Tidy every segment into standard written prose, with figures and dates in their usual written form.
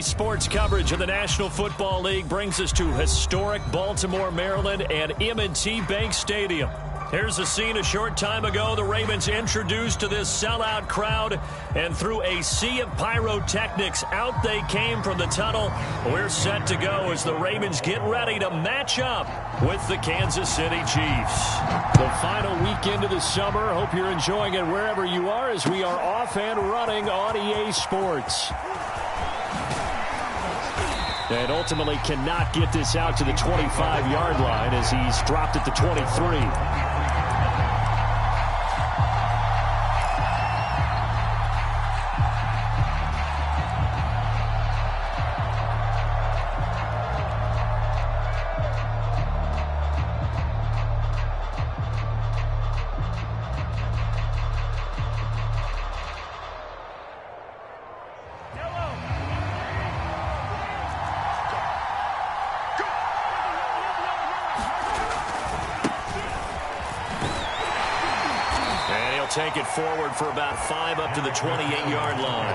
Sports coverage of the National Football League brings us to historic Baltimore, Maryland and M&T Bank Stadium. Here's the scene a short time ago. The Ravens introduced to this sellout crowd, and through a sea of pyrotechnics, out they came from the tunnel. We're set to go as the Ravens get ready to match up with the Kansas City Chiefs. The final weekend of the summer. Hope you're enjoying it wherever you are as we are off and running on EA Sports. And ultimately cannot get this out to the 25-yard line as he's dropped at the 23. Take it forward for about 5 up to the 28-yard line.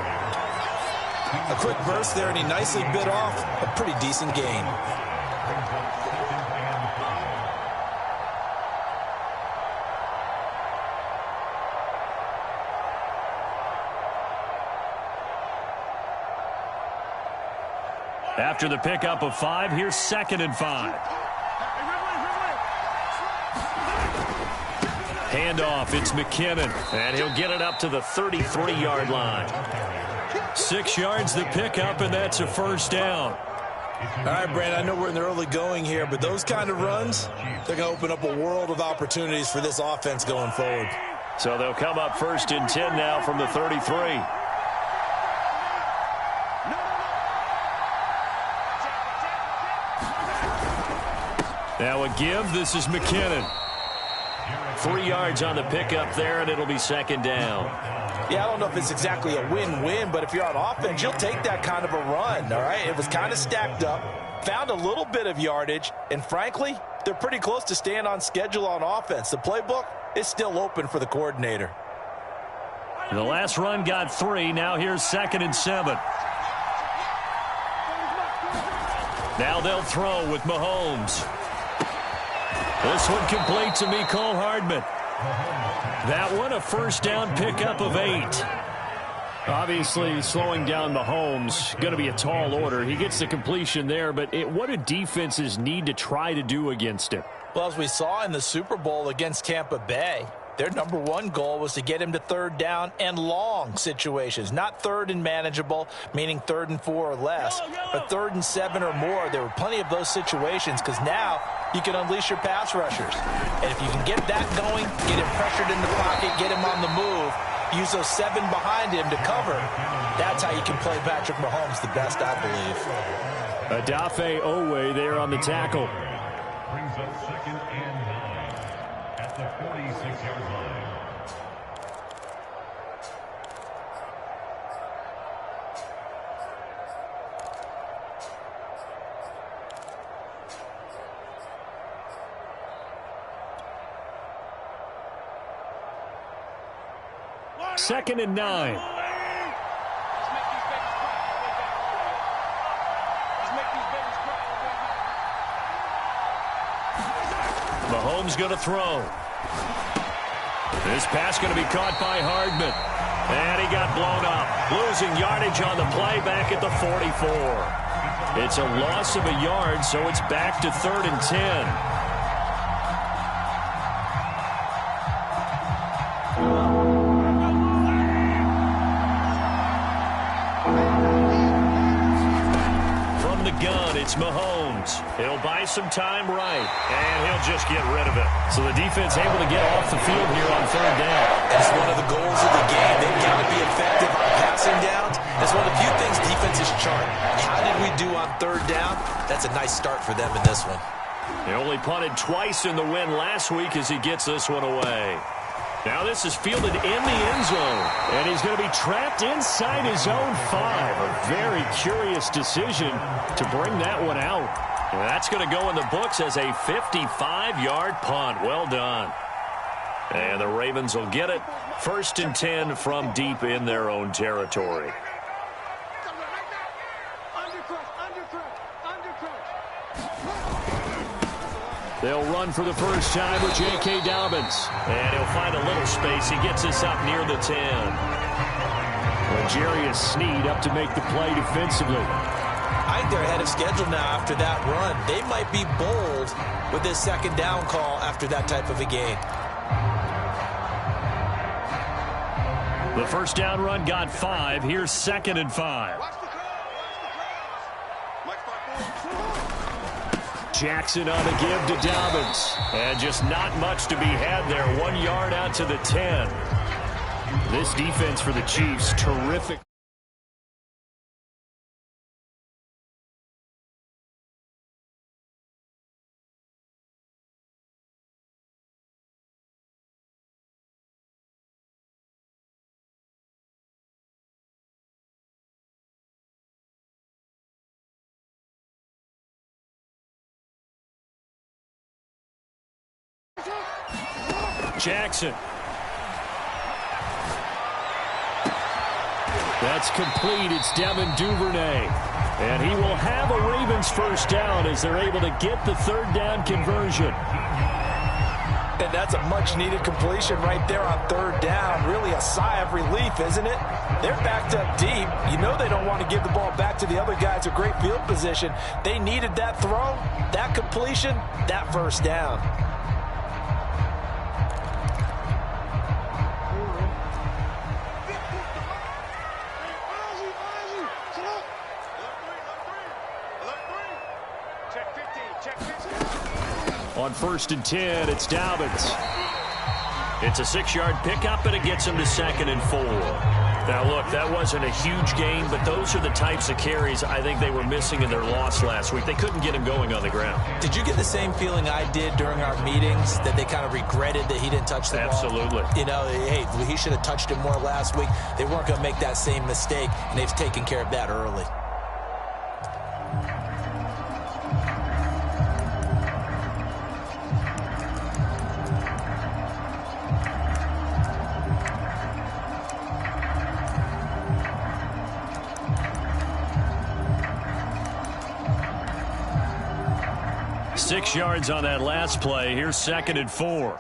A quick burst there, and he nicely bit off a pretty decent gain. After the pickup of 5, here's 2nd and 5. Handoff, it's McKinnon, and he'll get it up to the 33-yard line. 6 yards the pickup, and that's a first down. All right, Brandon, I know we're in the early going here, but those kind of runs, they're going to open up a world of opportunities for this offense going forward. So they'll come up 1st and 10 now from the 33. Now a give, this is McKinnon. 3 yards on the pickup there, and it'll be 2nd down. Yeah, I don't know if it's exactly a win-win, but if you're on offense, you'll take that kind of a run, all right? It was kind of stacked up, found a little bit of yardage, and frankly, they're pretty close to staying on schedule on offense. The playbook is still open for the coordinator. The last run got 3. Now here's 2nd and 7. Now they'll throw with Mahomes. This one complete to Mecole Hardman. That one a first down pickup of 8. Obviously slowing down Mahomes, going to be a tall order. He gets the completion there, but what do defenses need to try to do against him? Well, as we saw in the Super Bowl against Tampa Bay, their #1 goal was to get him to 3rd down and long situations, not 3rd and manageable, meaning 3rd and 4 or less, but 3rd and 7 or more. There were plenty of those situations because now you can unleash your pass rushers. And if you can get that going, get him pressured in the pocket, get him on the move, use those 7 behind him to cover, that's how you can play Patrick Mahomes the best, I believe. Adafe Owe there on the tackle. Brings up 2nd and 9 at the 46-yard line. Second and 9. Mahomes going to throw. This pass going to be caught by Hardman. And he got blown up. Losing yardage on the play back at the 44. It's a loss of a yard, so it's back to 3rd and 10. It's Mahomes. He'll buy some time right, and he'll just get rid of it. So the defense able to get off the field here on 3rd down. It's one of the goals of the game. They've got to be effective on passing downs. It's one of the few things defenses chart. How did we do on 3rd down? That's a nice start for them in this one. They only punted twice in the win last week as he gets this one away. Now this is fielded in the end zone, and he's going to be trapped inside his own 5. A very curious decision to bring that one out. And that's going to go in the books as a 55-yard punt. Well done. And the Ravens will get it. 1st and 10 from deep in their own territory. They'll run for the first time with J.K. Dobbins. And he'll find a little space. He gets us up near the 10. L'Jarius Sneed up to make the play defensively. I think they're ahead of schedule now after that run. They might be bold with this second down call after that type of a game. The first down run got 5. Here's 2nd and 5. Jackson on a give to Dobbins. And just not much to be had there. 1 yard out to the 10. This defense for the Chiefs, terrific. Jackson. That's complete. It's Devin Duvernay. And he will have a Ravens first down as they're able to get the third down conversion. And that's a much-needed completion right there on third down. Really a sigh of relief, isn't it? They're backed up deep. You know they don't want to give the ball back to the other guys with great field position. They needed that throw, that completion, that first down. On 1st and 10, it's Dobbins. It's a 6-yard pickup, and it gets him to 2nd and 4. Now, look, that wasn't a huge gain, but those are the types of carries I think they were missing in their loss last week. They couldn't get him going on the ground. Did you get the same feeling I did during our meetings, that they kind of regretted that he didn't touch the ball? Absolutely. You know, hey, he should have touched it more last week. They weren't going to make that same mistake, and they've taken care of that early. Six yards on that last play. Here's 2nd and 4.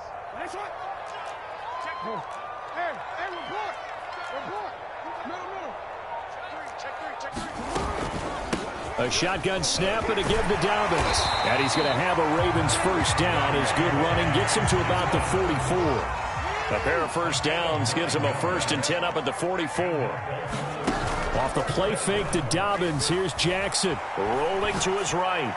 A shotgun snap and a give to Dobbins. And he's going to have a Ravens first down. His good running gets him to about the 44. A pair of first downs gives him a 1st and 10 up at the 44. Off the play fake to Dobbins, here's Jackson. Rolling to his right.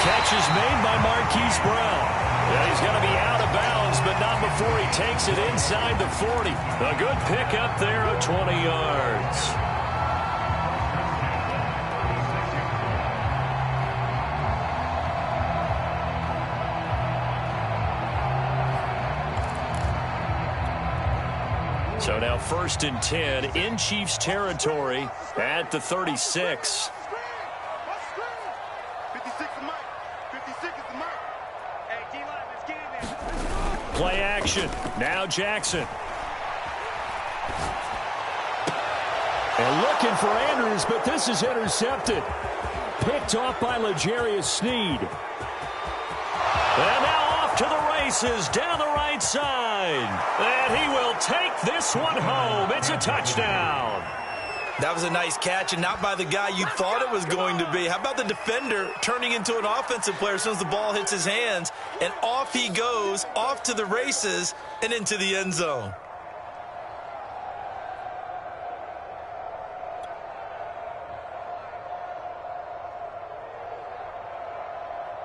Catch is made by Marquise Brown. And he's going to be out of bounds, but not before he takes it inside the 40. A good pickup there of 20 yards. So now 1st and 10 in Chiefs territory at the 36. Play action. Now Jackson. And looking for Andrews, but this is intercepted. Picked off by L'Jarius Sneed. And now off to the races down the right side. And he will take this one home. It's a touchdown. That was a nice catch, and not by the guy you thought it was going to be. How about the defender turning into an offensive player as soon as the ball hits his hands, and off he goes, off to the races, and into the end zone.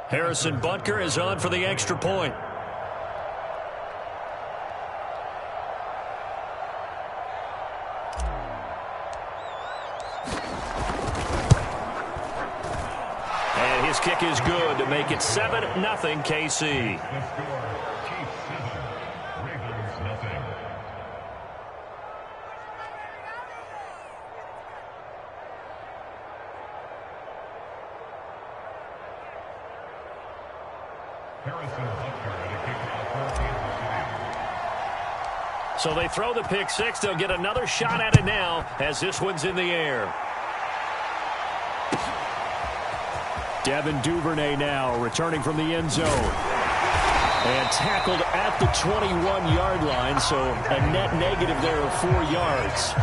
Harrison Butker is on for the extra point. His kick is good to make it 7-0 KC. So they throw the pick six. They'll get another shot at it now as this one's in the air. Devin Duvernay now returning from the end zone. And tackled at the 21-yard line, so a net negative there of 4 yards.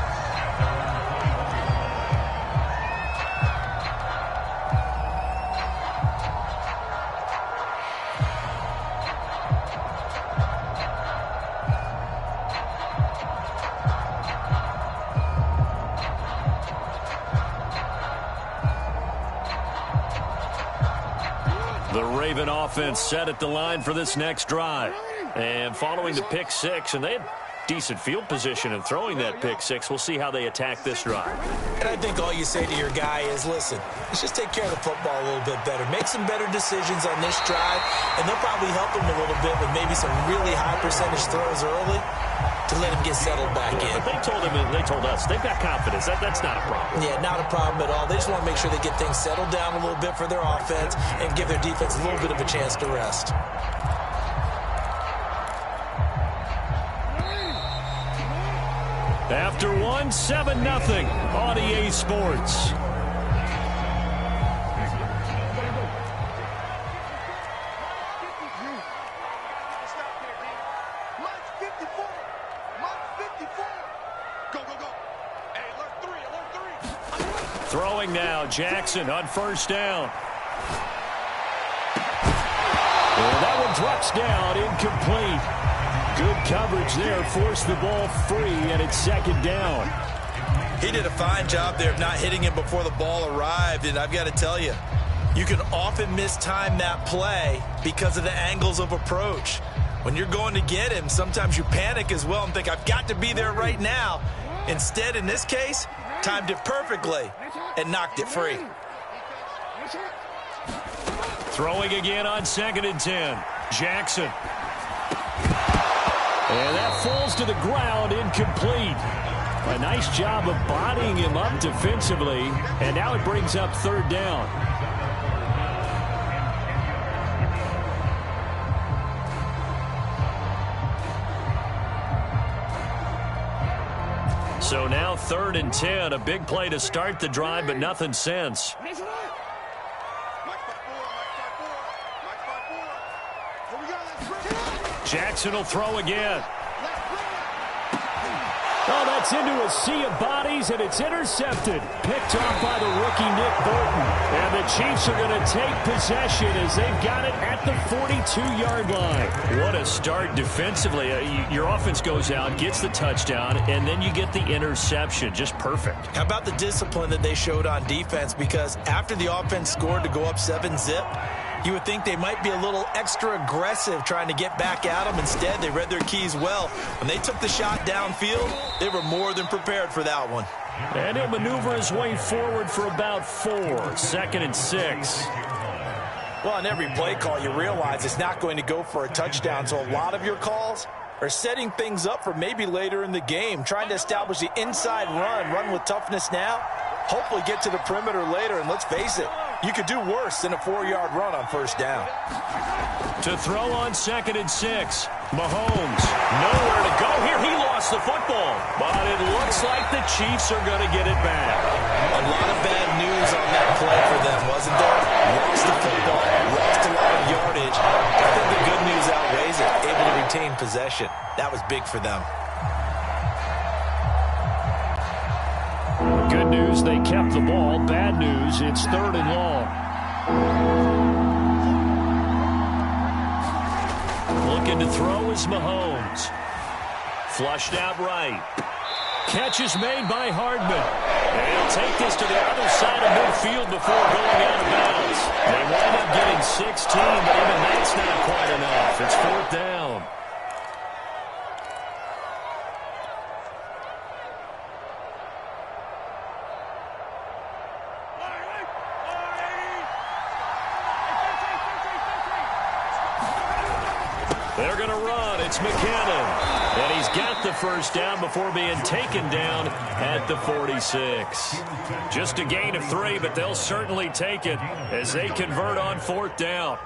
The Raven offense set at the line for this next drive. And following the pick six, and they had decent field position in throwing that pick six. We'll see how they attack this drive. And I think all you say to your guy is, listen, let's just take care of the football a little bit better. Make some better decisions on this drive, and they'll probably help him a little bit with maybe some really high percentage throws early to let him get settled back in. But they told him, and they told us, they've got confidence. That's not a problem. Yeah, not a problem at all. They just want to make sure they get things settled down a little bit for their offense and give their defense a little bit of a chance to rest. After one, 7-0 on EA Sports. Throwing now, Jackson on first down. And that one drops down, incomplete. Good coverage there, forced the ball free, and it's second down. He did a fine job there of not hitting him before the ball arrived, and I've got to tell you, you can often mistime that play because of the angles of approach. When you're going to get him, sometimes you panic as well and think, I've got to be there right now. Instead, in this case, timed it perfectly and knocked it free. Throwing again on 2nd and 10. Jackson. And that falls to the ground, incomplete. A nice job of bodying him up defensively, and now it brings up 3rd down. So now 3rd and 10, a big play to start the drive, but nothing since. Jackson will throw again. Oh, that's into a sea of bodies, and it's intercepted. Picked off by the rookie Nick Bolton. And the Chiefs are going to take possession as they've got it at the 42-yard line. What a start defensively. Your offense goes out, gets the touchdown, and then you get the interception. Just perfect. How about the discipline that they showed on defense? Because after the offense scored to go up 7-zip, you would think they might be a little extra aggressive trying to get back at them. Instead, they read their keys well. When they took the shot downfield, they were more than prepared for that one. And he'll maneuver his way forward for about 4. 2nd and 6. Well, on every play call, you realize it's not going to go for a touchdown. So a lot of your calls are setting things up for maybe later in the game, trying to establish the inside run with toughness now, hopefully get to the perimeter later. And let's face it, you could do worse than a 4-yard run on 1st down. To throw on 2nd and 6. Mahomes, nowhere to go here. He lost the football, but it looks like the Chiefs are going to get it back. A lot of bad news on that play for them, wasn't there? Lost the football, lost a lot of yardage. I think the good news outweighs it. Able to retain possession. That was big for them. Good news, they kept the ball. Bad news, it's 3rd and long. Looking to throw is Mahomes. Flushed out right. Catch is made by Hardman. And he'll take this to the other side of midfield before going out of bounds. They wind up getting 16, but even that's not quite enough. It's 4th down. They're going to run. It's McKinnon. And he's got the 1st down before being taken down at the 46. Just a gain of 3, but they'll certainly take it as they convert on 4th down.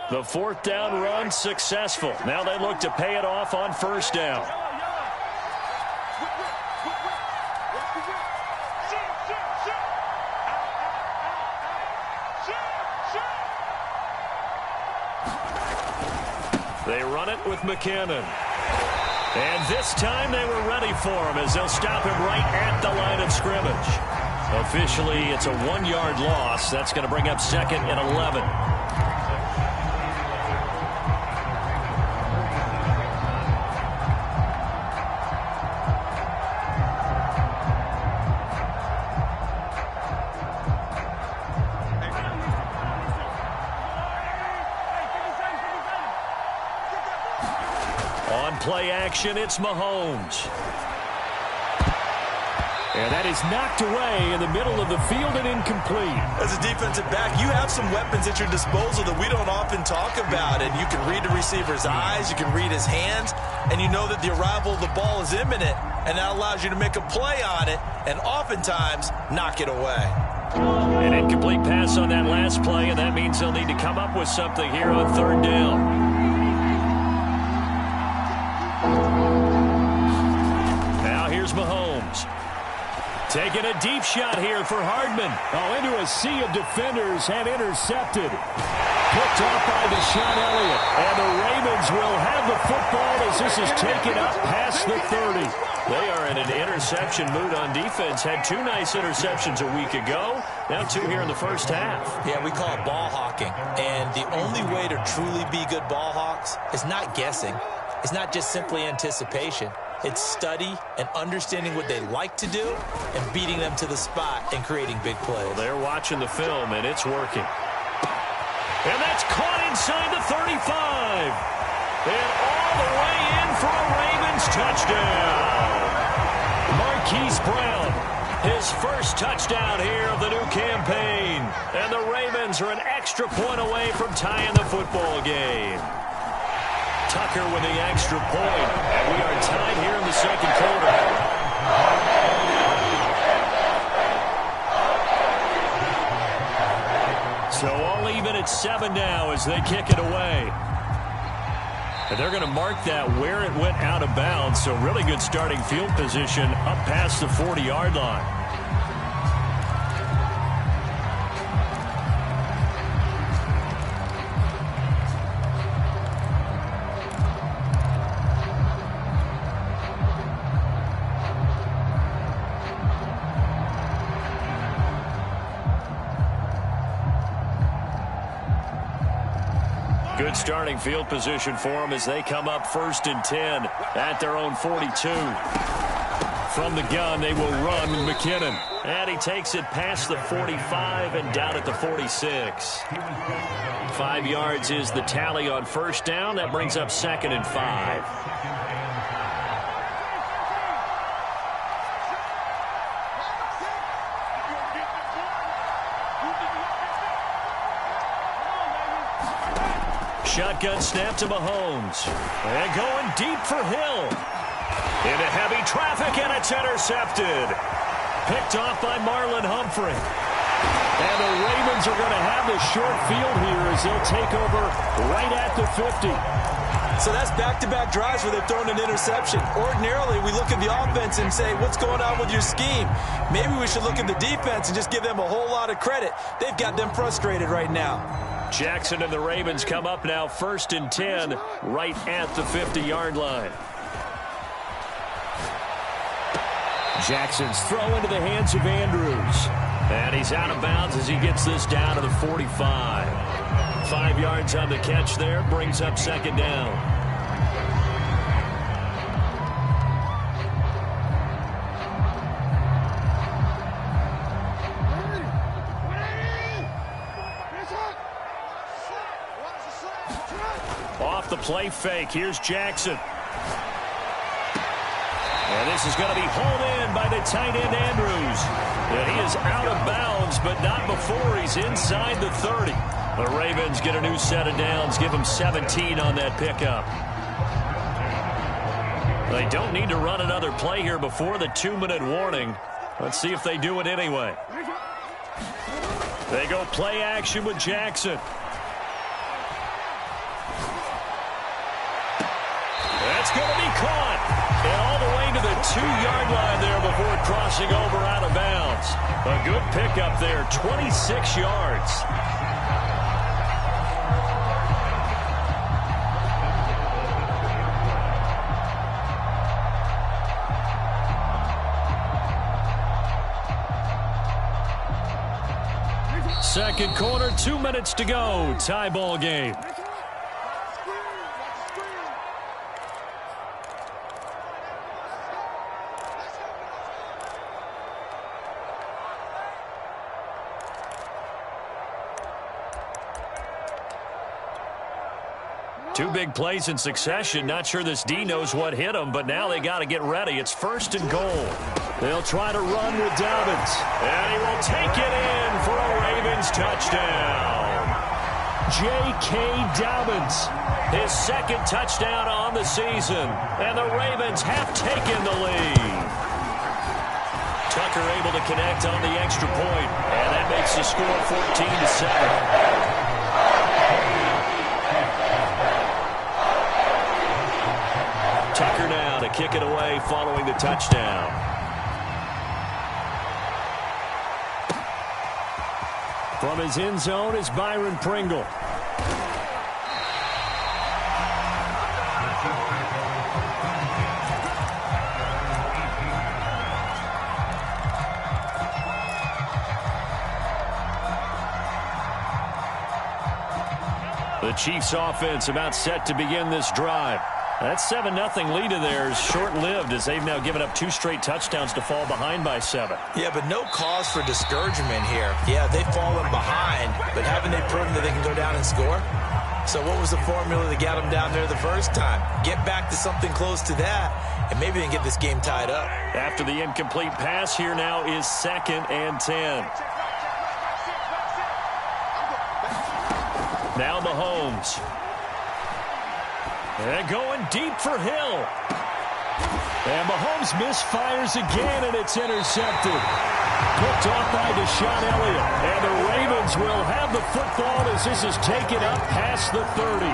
The fourth down run successful. Now they look to pay it off on first down. They run it with McKinnon. And this time they were ready for him as they'll stop him right at the line of scrimmage. Officially, it's a 1-yard loss. That's going to bring up second and 11. On play action, it's Mahomes. And that is knocked away in the middle of the field and incomplete. As a defensive back, you have some weapons at your disposal that we don't often talk about. And you can read the receiver's eyes, you can read his hands, and you know that the arrival of the ball is imminent. And that allows you to make a play on it and oftentimes knock it away. An incomplete pass on that last play, and that means they'll need to come up with something here on third down. Now here's Mahomes. Taking a deep shot here for Hardman. Oh, into a sea of defenders and intercepted. Picked off by Deshaun Elliott. And the Ravens will have the football as this is taken up past the 30. They are in an interception mood on defense. Had 2 nice interceptions a week ago. Now 2 here in the first half. Yeah, we call it ball hawking. And the only way to truly be good ball hawks is not guessing. It's not just simply anticipation. It's study and understanding what they like to do and beating them to the spot and creating big plays. Well, they're watching the film, and it's working. And that's caught inside the 35. And all the way in for a Ravens touchdown. Marquise Brown, his first touchdown here of the new campaign. And the Ravens are an extra point away from tying the football game. Tucker with the extra point, and we are tied here in the second quarter. So all even at 7 now as they kick it away. And they're going to mark that where it went out of bounds, so really good starting field position up past the 40-yard line. Good starting field position for them as they come up 1st and 10 at their own 42. From the gun, they will run McKinnon. And he takes it past the 45 and down at the 46. 5 yards is the tally on first down. That brings up 2nd and 5. Shotgun snap to Mahomes. And going deep for Hill. Into heavy traffic, and it's intercepted. Picked off by Marlon Humphrey. And the Ravens are going to have the short field here as they'll take over right at the 50. So that's back-to-back drives where they've thrown an interception. Ordinarily, we look at the offense and say, what's going on with your scheme? Maybe we should look at the defense and just give them a whole lot of credit. They've got them frustrated right now. Jackson and the Ravens come up now 1st and 10 right at the 50-yard line. Jackson's throw into the hands of Andrews. And he's out of bounds as he gets this down to the 45. 5 yards on the catch there, brings up 2nd down. Off the play fake, here's Jackson. And this is going to be hauled in by the tight end Andrews. And he is out of bounds, but not before he's inside the 30. The Ravens get a new set of downs, give them 17 on that pickup. They don't need to run another play here before the 2-minute warning. Let's see if they do it anyway. They go play action with Jackson. It's going to be caught. And all the way to the 2-yard line there before crossing over out of bounds. A good pickup there, 26 yards. Second quarter, 2 minutes to go. Tie ball game. Two big plays in succession. Not sure this D knows what hit him, but now they got to get ready. It's 1st and goal. They'll try to run with Dobbins. And he will take it in for a Ravens touchdown. J.K. Dobbins, his 2nd touchdown on the season. And the Ravens have taken the lead. Tucker able to connect on the extra point. And that makes the score 14-7. Tucker now to kick it away following the touchdown. From his end zone is Byron Pringle. The Chiefs offense about set to begin this drive. That 7-0 lead of theirs short-lived as they've now given up 2 straight touchdowns to fall behind by 7. Yeah, but no cause for discouragement here. Yeah, they've fallen behind, but haven't they proven that they can go down and score? So what was the formula that got them down there the first time? Get back to something close to that, and maybe they can get this game tied up. After the incomplete pass, here now is 2nd and 10. Now Mahomes. And going deep for Hill. And Mahomes misfires again, and it's intercepted. Picked off by Deshaun Elliott. And the Ravens will have the football as this is taken up past the 30.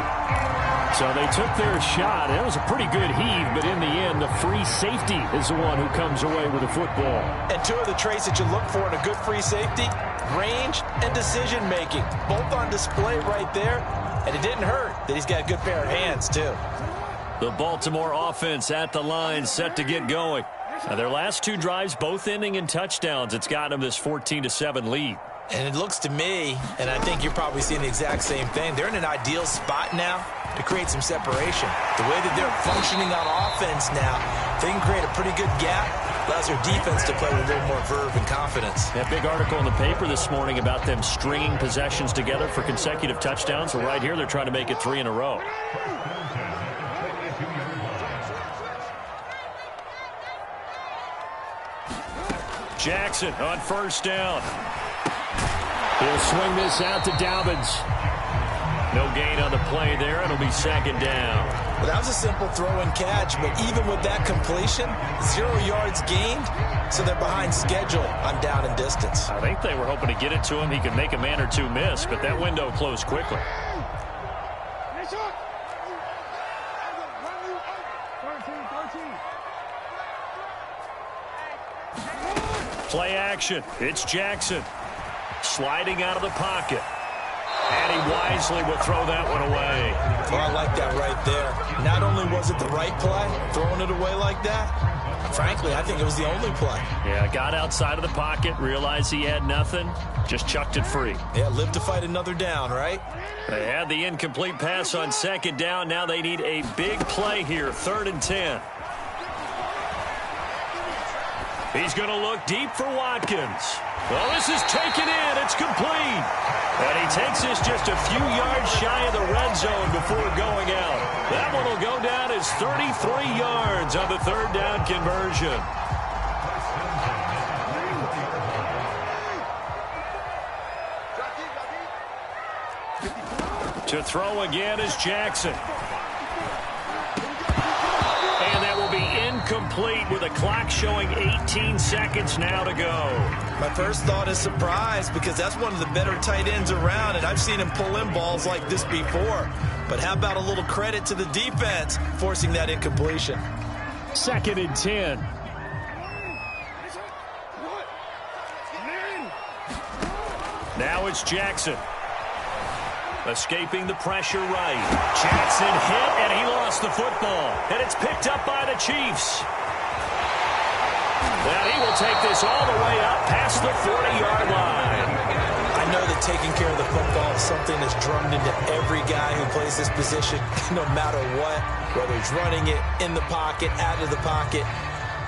So they took their shot. It was a pretty good heave, but in the end, the free safety is the one who comes away with the football. And 2 of the traits that you look for in a good free safety, range and decision-making. Both on display right there. And it didn't hurt that he's got a good pair of hands, too. The Baltimore offense at the line, set to get going. Now, their last 2 drives, both ending in touchdowns. It's got them this 14-7 lead. And it looks to me, and I think you're probably seeing the exact same thing, they're in an ideal spot now to create some separation. The way that they're functioning on offense now, they can create a pretty good gap. Allows their defense to play with a little more verve and confidence. That big article in the paper this morning about them stringing possessions together for consecutive touchdowns. Well, right here, they're trying to make it 3 in a row. Jackson on 1st down. He'll swing this out to Dobbins. No gain on the play there. It'll be 2nd down. Well, that was a simple throw and catch, but even with that completion, 0 yards gained, so they're behind schedule on down and distance. I think they were hoping to get it to him. He could make a man or 2 miss, but that window closed quickly. Play action. It's Jackson. Sliding out of the pocket. And he wisely will throw that one away. Well, I like that right there. Not only was it the right play, throwing it away like that, frankly, I think it was the only play. Yeah, got outside of the pocket, realized he had nothing, just chucked it free. Yeah, live to fight another down, right? They had the incomplete pass on 2nd down. Now they need a big play here, 3rd and 10. He's going to look deep for Watkins. Well, this is taken in. It's complete. And he takes this just a few yards shy of the red zone before going out. That one will go down as 33 yards on the 3rd down conversion. To throw again is Jackson. And that will be incomplete with a clock showing 18 seconds now to go. My first thought is surprise because that's one of the better tight ends around, and I've seen him pull in balls like this before. But how about a little credit to the defense forcing that incompletion? 2nd and 10. Now it's Jackson. Escaping the pressure right. Jackson hit, and he lost the football. And it's picked up by the Chiefs. And he will take this all the way up past the 40-yard line. I know that taking care of the football is something that's drummed into every guy who plays this position, no matter what, whether he's running it, in the pocket, out of the pocket.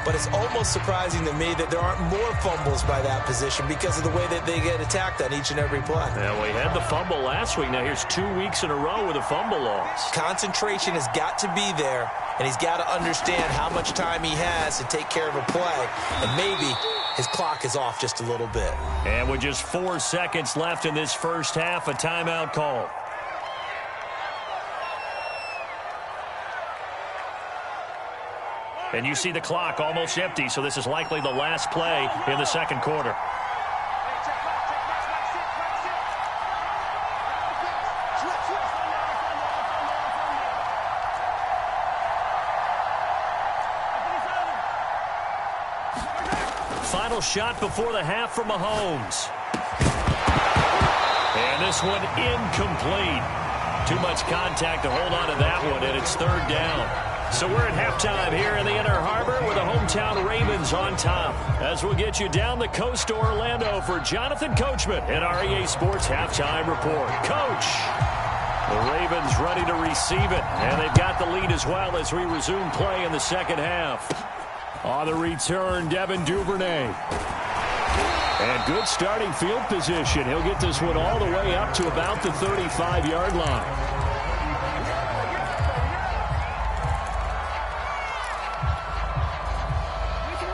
But it's almost surprising to me that there aren't more fumbles by that position because of the way that they get attacked on each and every play. Yeah, we had the fumble last week. Now here's 2 weeks in a row with a fumble loss. Concentration has got to be there, and he's got to understand how much time he has to take care of a play. And maybe his clock is off just a little bit. And with just 4 seconds left in this first half, a timeout call. And you see the clock almost empty, so this is likely the last play in the second quarter. Final shot before the half from Mahomes. And this one incomplete. Too much contact to hold on to that one, and it's 3rd down. So we're at halftime here in the Inner Harbor with the hometown Ravens on top. As we'll get you down the coast to Orlando for Jonathan Coachman at our EA Sports Halftime Report. Coach, the Ravens ready to receive it, and they've got the lead as well as we resume play in the second half. On the return, Devin Duvernay. And good starting field position. He'll get this one all the way up to about the 35-yard line.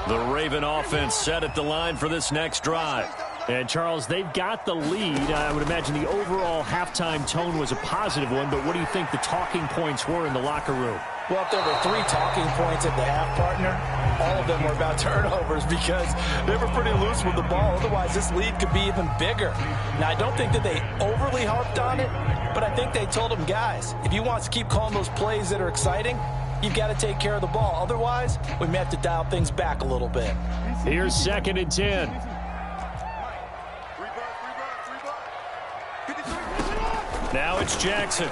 The Raven offense set at the line for this next drive. And, Charles, they've got the lead. I would imagine the overall halftime tone was a positive one, but what do you think the talking points were in the locker room? Well, if there were 3 talking points at the half, partner, all of them were about turnovers because they were pretty loose with the ball. Otherwise, this lead could be even bigger. Now, I don't think that they overly harped on it, but I think they told them, guys, if you want to keep calling those plays that are exciting, you've got to take care of the ball. Otherwise, we may have to dial things back a little bit. Here's 2nd and 10. Now it's Jackson.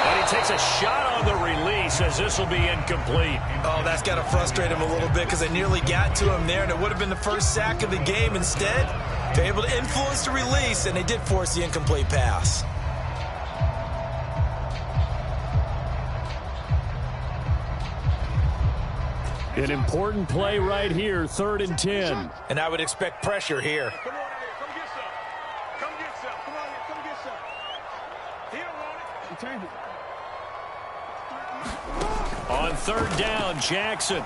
And he takes a shot on the release as this will be incomplete. Oh, that's got to frustrate him a little bit because they nearly got to him there, and it would have been the first sack of the game. Instead, they're able to influence the release, and they did force the incomplete pass. An important play right here, 3rd and 10. And I would expect pressure here. Come on, come get some. Come get some. Come on, come get some. He don't want it. He turned it. On 3rd down, Jackson.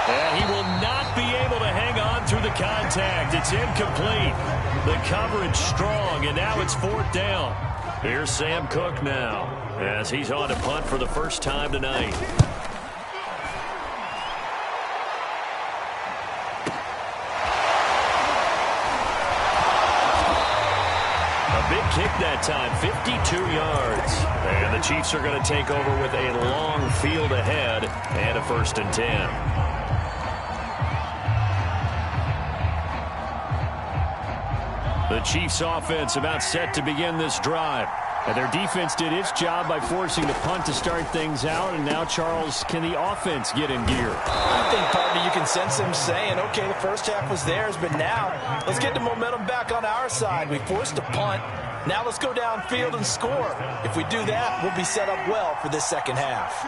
And he will not be able to hang on through the contact. It's incomplete. The coverage strong, and now it's 4th down. Here's Sam Cook now as he's on to punt for the first time tonight. A big kick that time, 52 yards. And the Chiefs are going to take over with a long field ahead and a 1st and 10. The Chiefs offense about set to begin this drive. And their defense did its job by forcing the punt to start things out. And now, Charles, can the offense get in gear? I think, partner, you can sense them saying, okay, the first half was theirs, but now let's get the momentum back on our side. We forced a punt. Now let's go downfield and score. If we do that, we'll be set up well for this second half.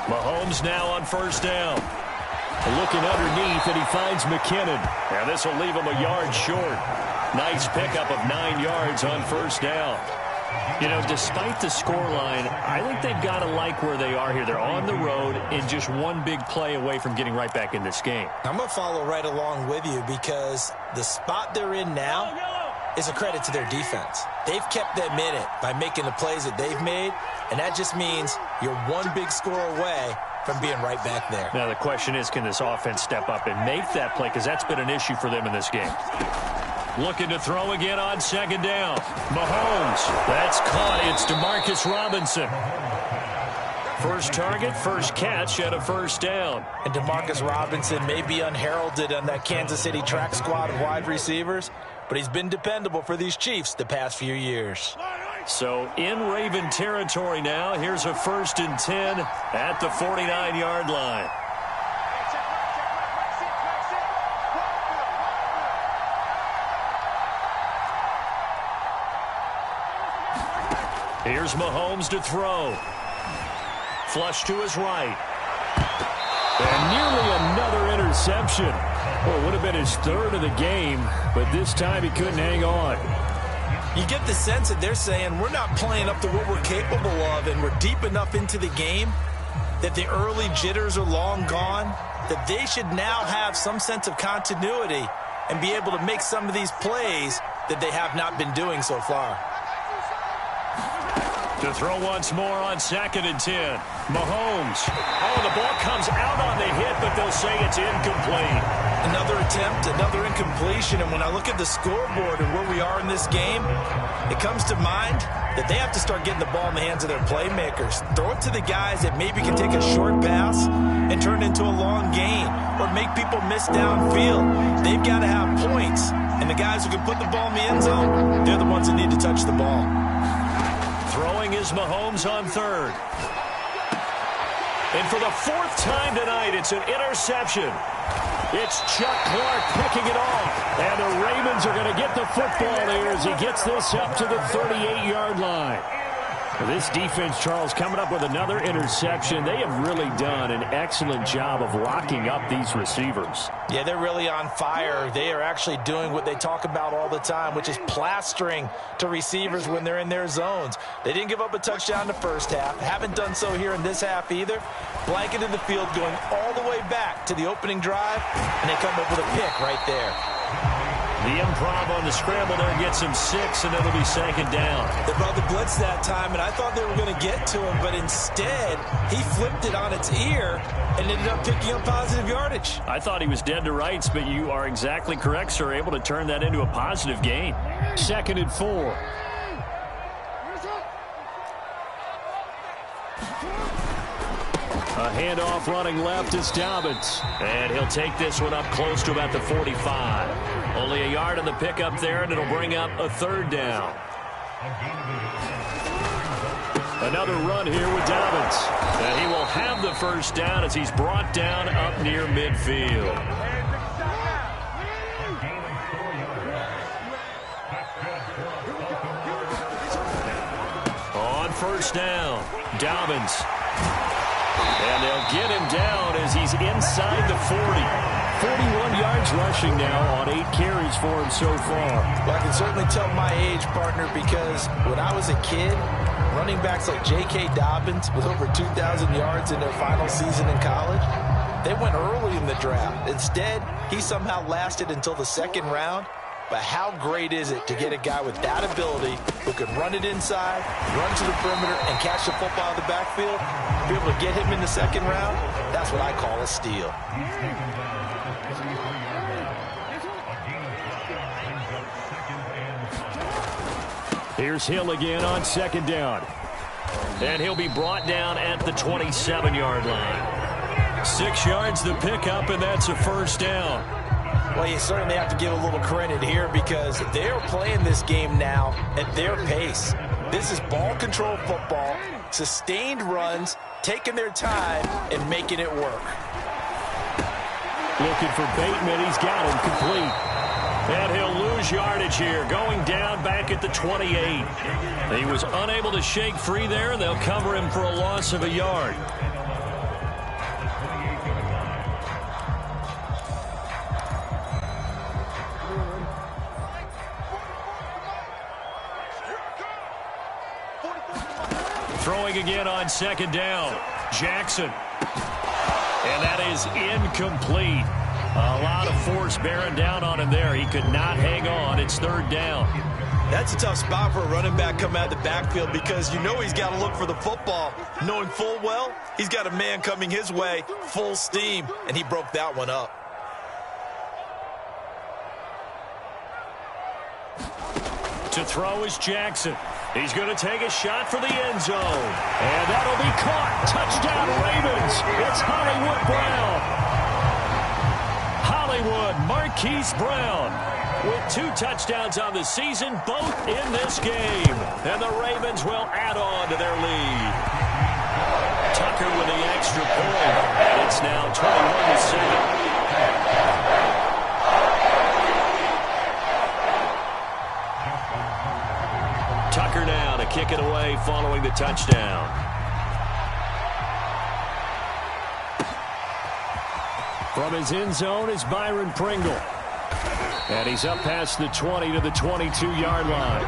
Mahomes now on 1st down. Looking underneath, and he finds McKinnon. And this will leave him a yard short. Nice pickup of 9 yards on 1st down. You know, despite the scoreline, I think they've got to like where they are here. They're on the road and just one big play away from getting right back in this game. I'm going to follow right along with you because the spot they're in now, is a credit to their defense. They've kept them in it by making the plays that they've made, and that just means you're one big score away from being right back there. Now the question is, can this offense step up and make that play? Because that's been an issue for them in this game. Looking to throw again on second down. Mahomes. That's caught. It's DeMarcus Robinson. First target, first catch, and a first down. And DeMarcus Robinson may be unheralded on that Kansas City track squad of wide receivers, but he's been dependable for these Chiefs the past few years. So in Raven territory now. Here's a 1st and 10 at the 49-yard line. Here's Mahomes to throw. Flush to his right. And nearly another interception. Well, it would have been his 3rd of the game, but this time he couldn't hang on. You get the sense that they're saying we're not playing up to what we're capable of, and we're deep enough into the game that the early jitters are long gone, that they should now have some sense of continuity and be able to make some of these plays that they have not been doing so far. To throw once more on 2nd and 10. Mahomes. Oh, the ball comes out on the hit, but they'll say it's incomplete. Another attempt, another incompletion, and when I look at the scoreboard and where we are in this game, it comes to mind that they have to start getting the ball in the hands of their playmakers. Throw it to the guys that maybe can take a short pass and turn it into a long gain or make people miss downfield. They've got to have points, and the guys who can put the ball in the end zone, they're the ones that need to touch the ball. Throwing is Mahomes on 3rd. And for the 4th time tonight, it's an interception. It's Chuck Clark picking it off. And the Ravens are going to get the football here as he gets this up to the 38-yard line. This defense, Charles, coming up with another interception. They have really done an excellent job of locking up these receivers. Yeah, they're really on fire. They are actually doing what they talk about all the time, which is plastering to receivers when they're in their zones. They didn't give up a touchdown in the first half. Haven't done so here in this half either. Blanketed the field going all the way back to the opening drive, and they come up with a pick right there. The improv on the scramble there gets him 6, and it'll be 2nd down. They brought the blitz that time, and I thought they were going to get to him, but instead, he flipped it on its ear and ended up picking up positive yardage. I thought he was dead to rights, but you are exactly correct, sir. Able to turn that into a positive gain. 2nd and 4. A handoff running left is Dobbins. And he'll take this one up close to about the 45. Only a yard on the pickup there, and it'll bring up a 3rd down. Another run here with Dobbins. And he will have the 1st down as he's brought down up near midfield. On 1st down, Dobbins. And they'll get him down as he's inside the 40. 41 yards rushing now on 8 carries for him so far. Well, I can certainly tell my age, partner, because when I was a kid, running backs like J.K. Dobbins with over 2,000 yards in their final season in college, they went early in the draft. Instead, he somehow lasted until the 2nd round. But how great is it to get a guy with that ability who can run it inside, run to the perimeter, and catch the football in the backfield? Be able to get him in the 2nd round, that's what I call a steal. Here's Hill again on 2nd down. And he'll be brought down at the 27-yard line. 6 yards the pickup, and that's a 1st down. Well, you certainly have to give a little credit here because they're playing this game now at their pace. This is ball control football, sustained runs, taking their time, and making it work. Looking for Bateman. He's got him complete. And he'll lose yardage here, going down back at the 28. He was unable to shake free there, and they'll cover him for a loss of a yard. Throwing again on 2nd down. Jackson. And that is incomplete. A lot of force bearing down on him there. He could not hang on. It's 3rd down. That's a tough spot for a running back coming out of the backfield because you know he's got to look for the football, knowing full well he's got a man coming his way, full steam, and he broke that one up. To throw is Jackson. He's going to take a shot for the end zone. And that'll be caught. Touchdown, Ravens. It's Hollywood Brown. Hollywood Marquise Brown with 2 touchdowns on the season, both in this game. And the Ravens will add on to their lead. Tucker with the extra point. It's now 21-7. Tucker now to kick it away following the touchdown. From his end zone is Byron Pringle. And he's up past the 20 to the 22-yard line.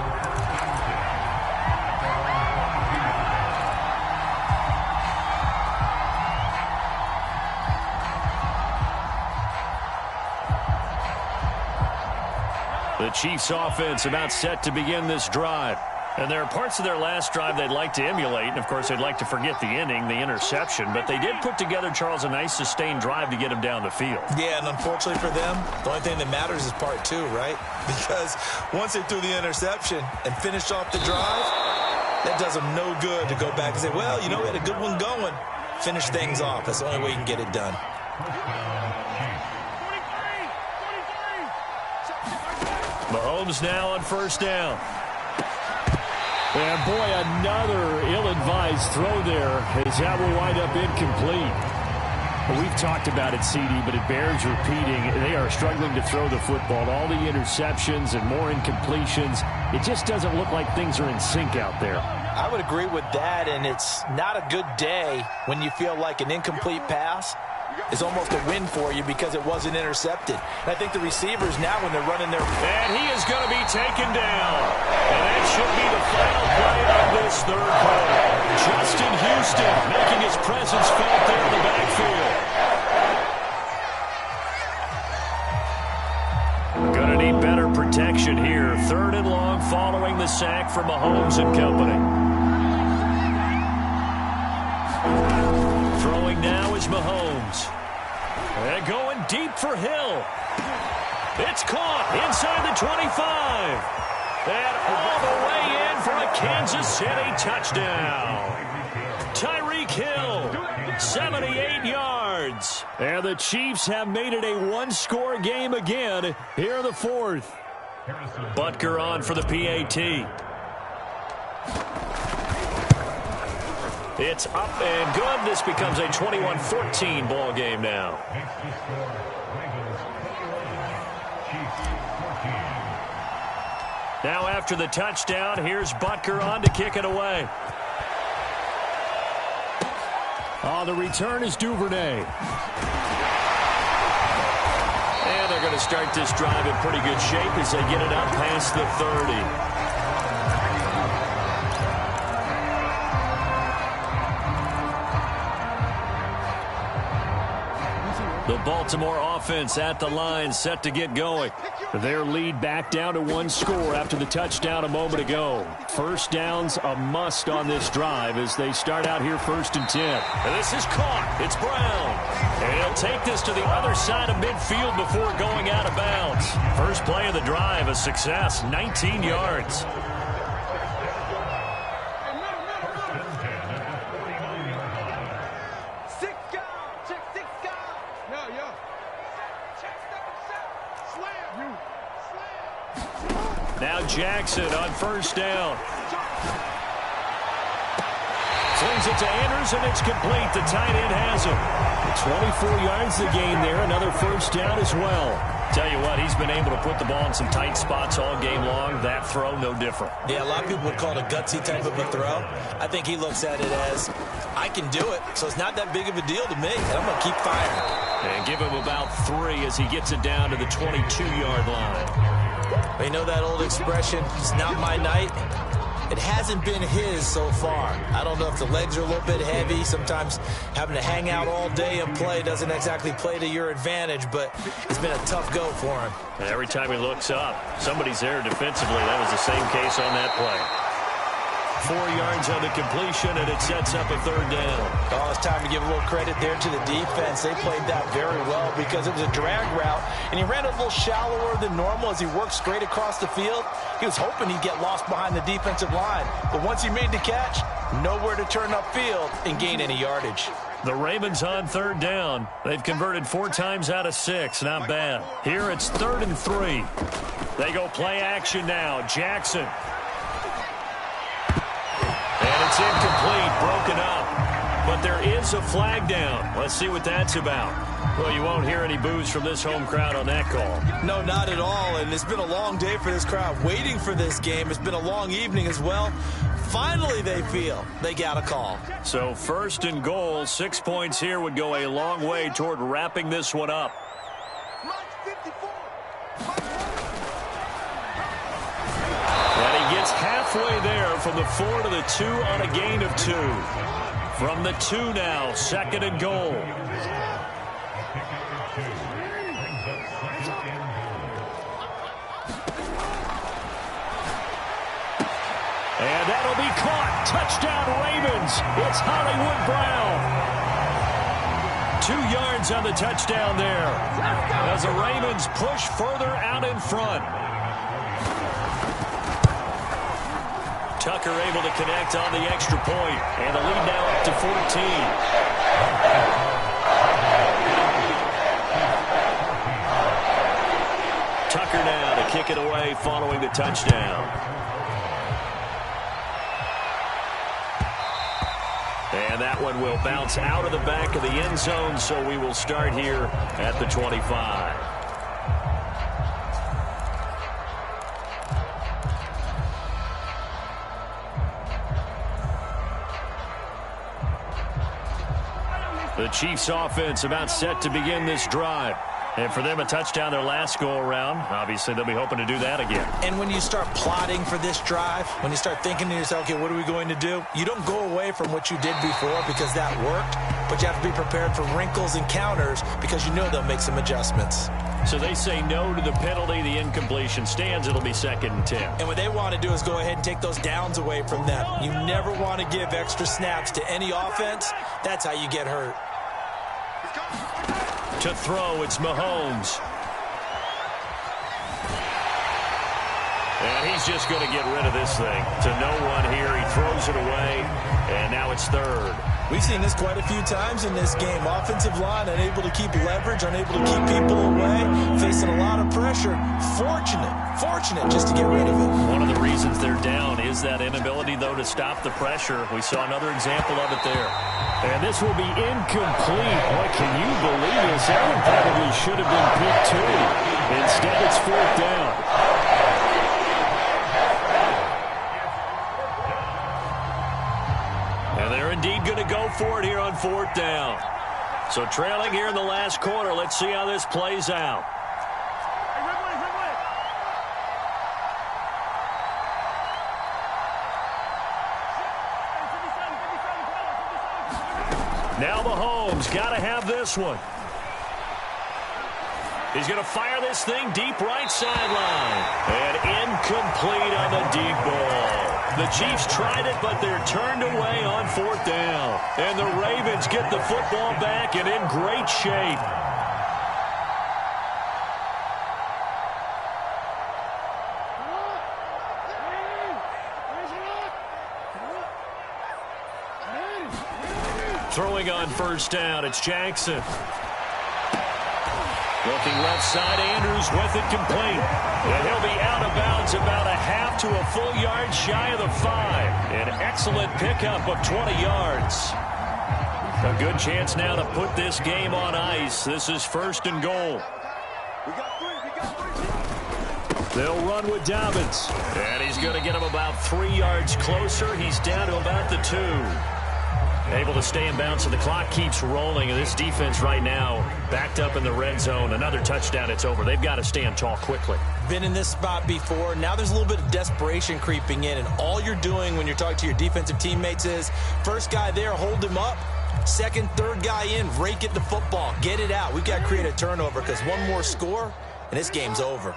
The Chiefs offense about set to begin this drive. And there are parts of their last drive they'd like to emulate. And, of course, they'd like to forget the inning, the interception. But they did put together, Charles, a nice sustained drive to get him down the field. Yeah, and unfortunately for them, the only thing that matters is part 2, right? Because once they threw the interception and finished off the drive, that does them no good to go back and say, well, you know, we had a good one going. Finish things off. That's the only way you can get it done. Mahomes now on first down. And, boy, another ill-advised throw there as that will wind up incomplete. Well, we've talked about it, CD, but it bears repeating. They are struggling to throw the football. All the interceptions and more incompletions. It just doesn't look like things are in sync out there. I would agree with that, and it's not a good day when you feel like an incomplete pass is almost a win for you because it wasn't intercepted. And I think the receivers now when they're running their... And he is going to be taken down. And that should be the final play of this third quarter. Justin Houston making his presence felt there in the backfield. Going to need better protection here. 3rd and long following the sack from Mahomes and company. Throwing now is Mahomes. And going deep for Hill. It's caught inside the 25. And all the way in for a Kansas City touchdown. Tyreek Hill, 78 yards. And the Chiefs have made it a 1-score game again here in the 4th. Butker on for the PAT. It's up and good. This becomes a 21-14 ball game now. Now after the touchdown, here's Butker on to kick it away. The return is Duvernay. And they're going to start this drive in pretty good shape as they get it up past the 30. The Baltimore offense at the line, set to get going. Their lead back down to 1 score after the touchdown a moment ago. First down's a must on this drive as they start out here 1st and 10. And this is caught. It's Brown. And he'll take this to the other side of midfield before going out of bounds. First play of the drive, a success, 19 yards. Now Jackson on first down. Swings it to Andrews, and it's complete. The tight end has him. 24 yards the gain there. Another first down as well. Tell you what, he's been able to put the ball in some tight spots all game long. That throw, no different. Yeah, a lot of people would call it a gutsy type of a throw. I think he looks at it as, I can do it, so it's not that big of a deal to me, and I'm going to keep firing. And give him about 3 as he gets it down to the 22-yard line. You know that old expression, it's not my night. it hasn't been his so far. I don't know if the legs are a little bit heavy. Sometimes having to hang out all day and play doesn't exactly play to your advantage, but it's been a tough go for him. And every time he looks up, somebody's there defensively. That was the same case on that play. 4 yards on the completion, and it sets up a third down. Oh, it's time to give a little credit there to the defense. They played that very well because it was a drag route, and he ran a little shallower than normal as he worked straight across the field. He was hoping he'd get lost behind the defensive line, but once he made the catch, nowhere to turn upfield and gain any yardage. The Ravens on third down. They've converted 4 times out of 6. Not bad. Here it's 3rd and 3. They go play action now. Jackson. And it's incomplete, broken up. But there is a flag down. Let's see what that's about. Well, you won't hear any boos from this home crowd on that call. No, not at all. And it's been a long day for this crowd waiting for this game. It's been a long evening as well. Finally, they feel they got a call. So 1st and goal, 6 points here would go a long way toward wrapping this one up. And he gets halfway there from the 4 to the 2 on a gain of 2. From the 2 now, 2nd and goal. And that'll be caught. Touchdown, Ravens. It's Hollywood Brown. 2 yards on the touchdown there as the Ravens push further out in front. Tucker able to connect on the extra point, and the lead now up to 14. Tucker now to kick it away following the touchdown. And that one will bounce out of the back of the end zone, so we will start here at the 25. The Chiefs offense about set to begin this drive. And for them, a touchdown their last go-around. Obviously, they'll be hoping to do that again. And when you start plotting for this drive, when you start thinking to yourself, okay, what are we going to do? You don't go away from what you did before because that worked, but you have to be prepared for wrinkles and counters because you know they'll make some adjustments. So they say no to the penalty. The incompletion stands. It'll be 2nd and 10. And what they want to do is go ahead and take those downs away from them. You never want to give extra snaps to any offense. That's how you get hurt. To throw, it's Mahomes. And he's just going to get rid of this thing. To no one here. He throws it away, and now it's 3rd. We've seen this quite a few times in this game. Offensive line unable to keep leverage, unable to keep people away, facing a lot of pressure. Fortunate just to get rid of it. One of the reasons they're down is that inability, though, to stop the pressure. We saw another example of it there. And this will be incomplete. Boy, can you believe this? That one probably should have been picked too. Instead, it's 4th down. And they're indeed going to go for it here on 4th down. So trailing here in the last quarter. Let's see how this plays out. Now Mahomes got to have this one. He's going to fire this thing deep right sideline. And incomplete on the deep ball. The Chiefs tried it, but they're turned away on 4th down. And the Ravens get the football back and in great shape. Throwing on 1st down, it's Jackson. Looking left side, Andrews with it complete. And he'll be out of bounds about a half to a full yard shy of the 5. An excellent pickup of 20 yards. A good chance now to put this game on ice. This is 1st and goal. They'll run with Dobbins. And he's going to get him about 3 yards closer. He's down to about the 2. Able to stay in bounds, so the clock keeps rolling, and this defense right now backed up in the red zone. Another touchdown, it's over. They've got to stand tall quickly. Been in this spot before. Now there's a little bit of desperation creeping in, and all you're doing when you're talking to your defensive teammates is first guy there, hold him up. Second, third guy in, rake it the football. Get it out. We've got to create a turnover because one more score, and this game's over.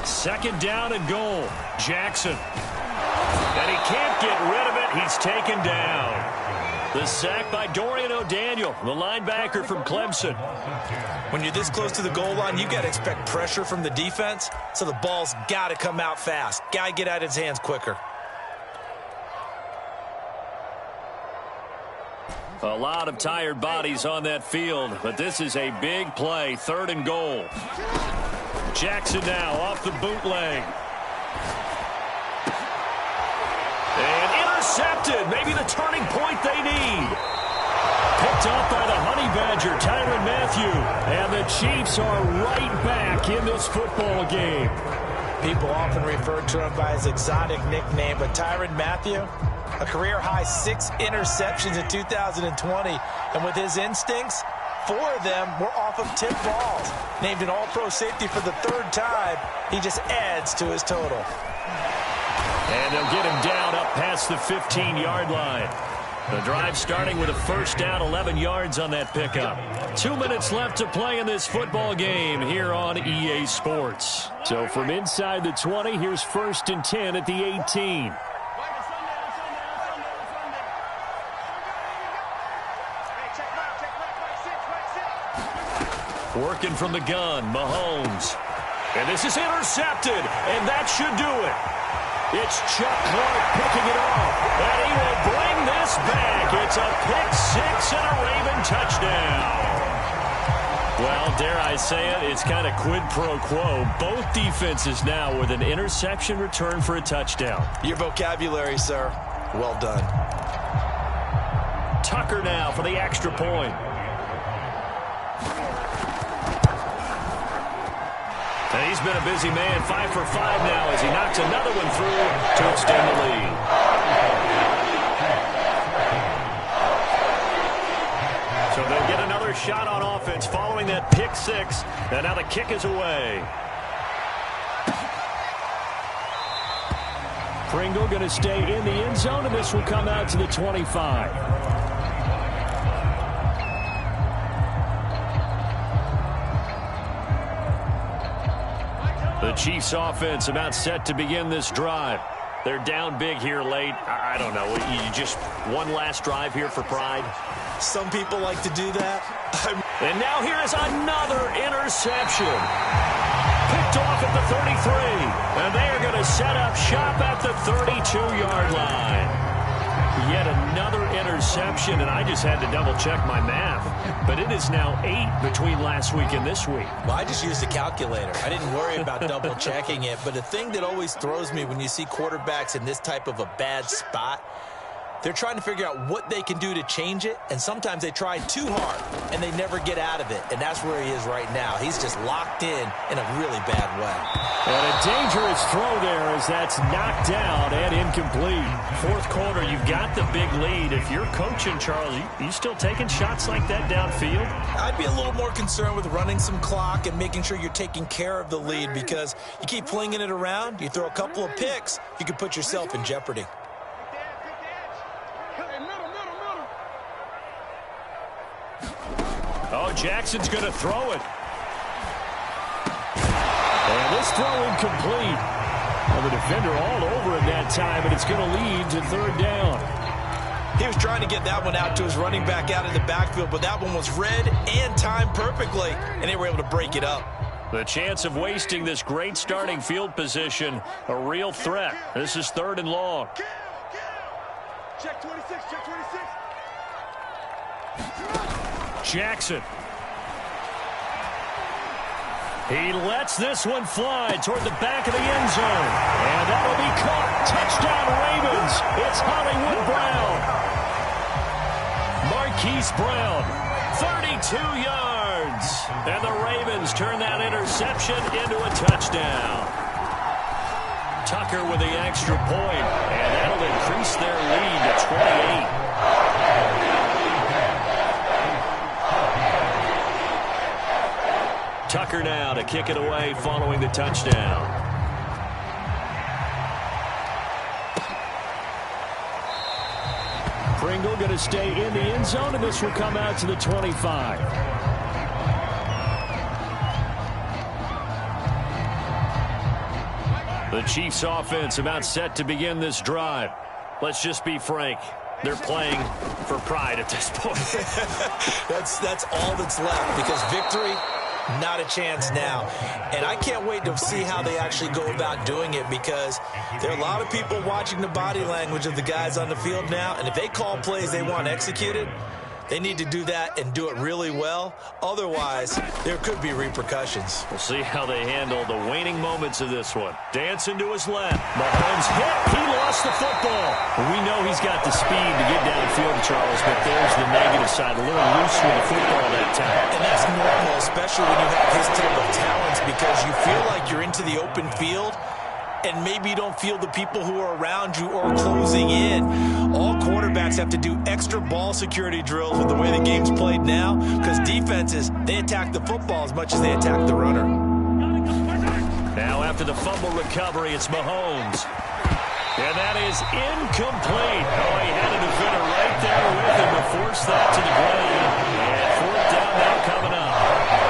Second down and goal. Jackson. And he can't get rid of it. He's taken down. The sack by Dorian O'Daniel, the linebacker from Clemson. When you're this close to the goal line, you've got to expect pressure from the defense, so the ball's got to come out fast. Got to get out of his hands quicker. A lot of tired bodies on that field, but this is a big play. Third and goal. Jackson now off the bootleg. And intercepted. Maybe the turning point they need. Picked up by the Honey Badger, Tyrann Mathieu. And the Chiefs are right back in this football game. People often refer to him by his exotic nickname, but Tyrann Mathieu, a career-high 6 interceptions in 2020. And with his instincts, 4 of them were off of tip balls. Named an all-pro safety for the 3rd time, he just adds to his total. And they'll get him down up past the 15-yard line. The drive starting with a first down, 11 yards on that pickup. 2 minutes left to play in this football game here on EA Sports. So from inside the 20, here's 1st and 10 at the 18. Working from the gun, Mahomes. And this is intercepted, and that should do it. It's Chuck Clark picking it off, and he will bring this back. It's a pick 6 and a Raven touchdown. Well, dare I say it, it's kind of quid pro quo. Both defenses now with an interception return for a touchdown. Your vocabulary, sir. Well done. Tucker now for the extra point. And he's been a busy man, 5 for 5 now as he knocks another one through to extend the lead. So they'll get another shot on offense following that pick 6. And now the kick is away. Pringle going to stay in the end zone, and this will come out to the 25. The Chiefs offense about set to begin this drive. They're down big here late. I don't know. You just one last drive here for pride. Some people like to do that. And now here is another interception. Picked off at the 33. And they are going to set up shop at the 32-yard line. Yet another interception, and I just had to double-check my math. But it is now 8 between last week and this week. Well, I just used a calculator. I didn't worry about double-checking it. But the thing that always throws me when you see quarterbacks in this type of a bad spot, they're trying to figure out what they can do to change it, and sometimes they try too hard, and they never get out of it. And that's where he is right now. He's just locked in a really bad way. And a dangerous throw there as that's knocked down and incomplete. 4th quarter, you've got the big lead. If you're coaching, Charles, you still taking shots like that downfield? I'd be a little more concerned with running some clock and making sure you're taking care of the lead, because you keep flinging it around, you throw a couple of picks, you can put yourself in jeopardy. Oh, Jackson's going to throw it. And this throw incomplete. Well, the defender all over him that time, and it's going to lead to 3rd down. He was trying to get that one out to his running back out in the backfield, but that one was read and timed perfectly, and they were able to break it up. The chance of wasting this great starting field position, a real threat. This is 3rd and long. Check 26, check 26. Jackson. He lets this one fly toward the back of the end zone. And that'll be caught. Touchdown Ravens. It's Hollywood Brown. Marquise Brown. 32 yards. And the Ravens turn that interception into a touchdown. Tucker with the extra point, and that'll increase their lead to 28. Tucker now to kick it away following the touchdown. Pringle going to stay in the end zone, and this will come out to the 25. The Chiefs offense about set to begin this drive. Let's just be frank. They're playing for pride at this point. That's all that's left, because victory, not a chance now. And I can't wait to see how they actually go about doing it, because there are a lot of people watching the body language of the guys on the field now, and if they call plays they want executed, they need to do that and do it really well. Otherwise, there could be repercussions. We'll see how they handle the waning moments of this one. Dancing to his left. Mahomes hit. He lost the football. We know he's got the speed to get downfield, Charles, but there's the negative side. A little loose with the football that time. And that's normal, especially when you have his type of talents, because you feel like you're into the open field and maybe you don't feel the people who are around you or closing in. All quarterbacks have to do extra ball security drills with the way the game's played now, because defenses, they attack the football as much as they attack the runner. Now after the fumble recovery, it's Mahomes. And that is incomplete. Oh, he had a defender right there with him to force that to the ground. And fourth down now coming up.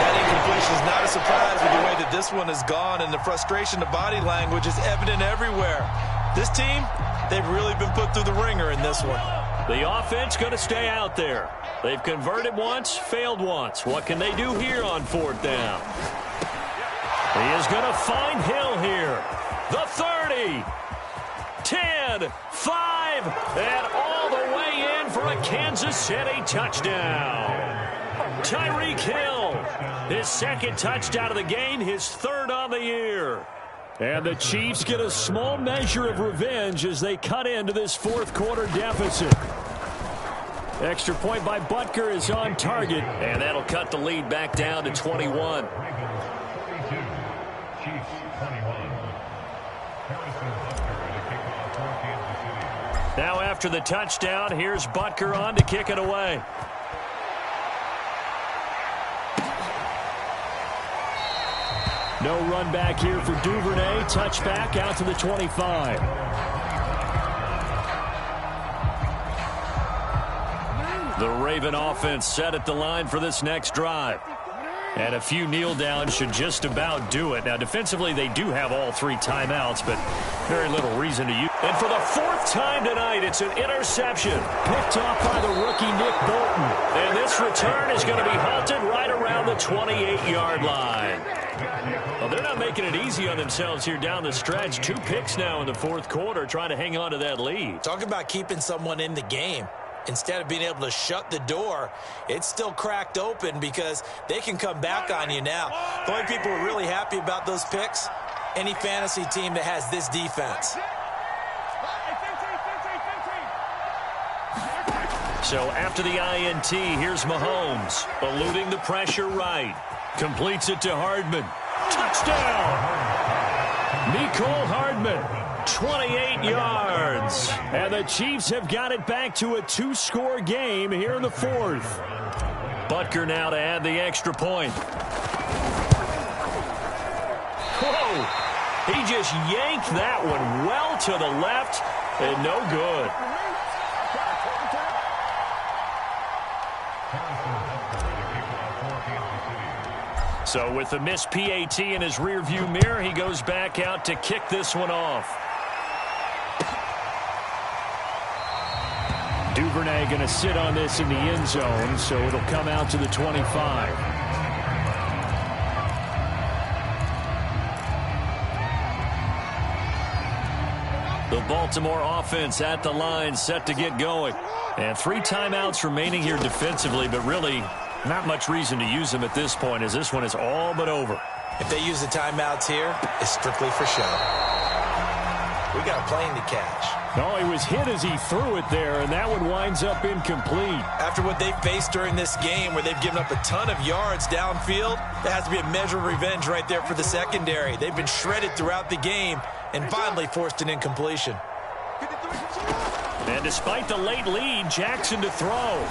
That incompletion is not a surprise with the way that this one has gone, and the frustration, the body language is evident everywhere. This team, they've really been put through the ringer in this one. The offense going to stay out there. They've converted once, failed once. What can they do here on fourth down? He is going to find Hill here. The 30. 10, 5, and all the way in for a Kansas City touchdown. Tyreek Hill, his second touchdown of the game, his third on the year. And the Chiefs get a small measure of revenge as they cut into this fourth quarter deficit. Extra point by Butker is on target, and that'll cut the lead back down to 21. Now after the touchdown, here's Butker on to kick it away. No run back here for Duvernay. Touchback out to the 25. The Raven offense set at the line for this next drive. And a few kneel downs should just about do it. Now, defensively, they do have all three timeouts, but very little reason to use. And for the fourth time tonight, it's an interception. Picked off by the rookie Nick Bolton. And this return is going to be halted right around the 28-yard line. Well, they're not making it easy on themselves here down the stretch. 2 picks now in the fourth quarter, trying to hang on to that lead. Talk about keeping someone in the game. Instead of being able to shut the door, it's still cracked open because they can come back on you now. The only people who are really happy about those picks, any fantasy team that has this defense. So after the INT, here's Mahomes, eluding the pressure right. Completes it to Hardman. Touchdown! Mecole Hardman, 28 yards. And the Chiefs have got it back to a 2-score game here in the fourth. Butker now to add the extra point. Whoa! He just yanked that one well to the left and no good. So with the missed PAT in his rearview mirror, he goes back out to kick this one off. Duvernay going to sit on this in the end zone, so it'll come out to the 25. The Baltimore offense at the line, set to get going. And 3 timeouts remaining here defensively, but really not much reason to use them at this point, as this one is all but over. If they use the timeouts here, it's strictly for show. We got a plane to catch. Oh, he was hit as he threw it there, and that one winds up incomplete. After what they faced during this game where they've given up a ton of yards downfield, there has to be a measure of revenge right there for the secondary. They've been shredded throughout the game and finally forced an incompletion. And despite the late lead, Jackson to throw.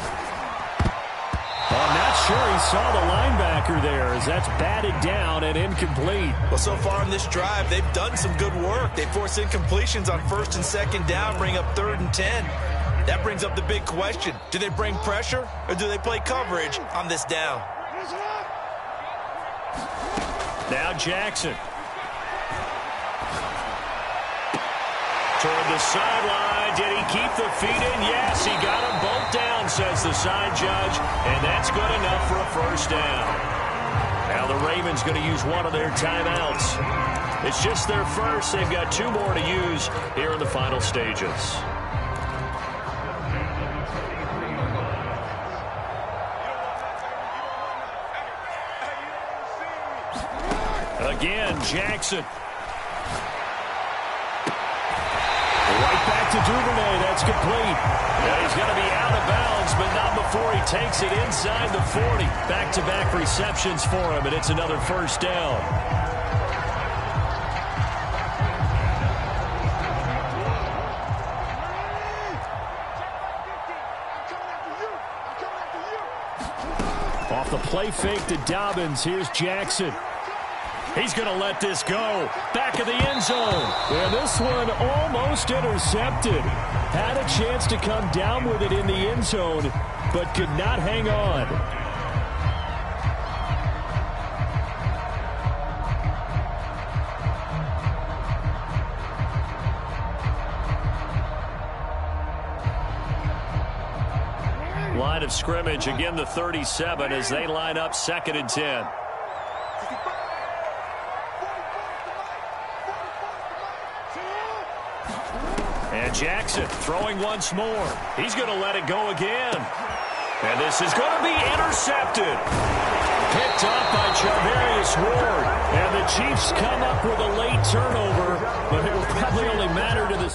I'm not sure he saw the linebacker there as that's batted down and incomplete. Well, so far in this drive, they've done some good work. They forced incompletions on 1st and 2nd down, bring up 3rd and 10. That brings up the big question. Do they bring pressure or do they play coverage on this down? Now Jackson. Toward the sideline. Did he keep the feet in? Yes, he got them both down, says the side judge. And that's good enough for a first down. Now the Ravens going to use one of their timeouts. It's just their first. They've got 2 more to use here in the final stages. Again, Jackson. Right back to Duvernay. That's complete. Now he's going to be out of bounds, but not before he takes it inside the 40. Back-to-back receptions for him, and it's another first down. Off the play fake to Dobbins. Here's Jackson. He's going to let this go. Back of the end zone. And this one almost intercepted. Had a chance to come down with it in the end zone, but could not hang on. Line of scrimmage, again the 37 as they line up 2nd and 10. And Jackson throwing once more. He's going to let it go again. And this is going to be intercepted. Picked up by Charvarius Ward. And the Chiefs come up with a late turnover, but it will probably only matter to the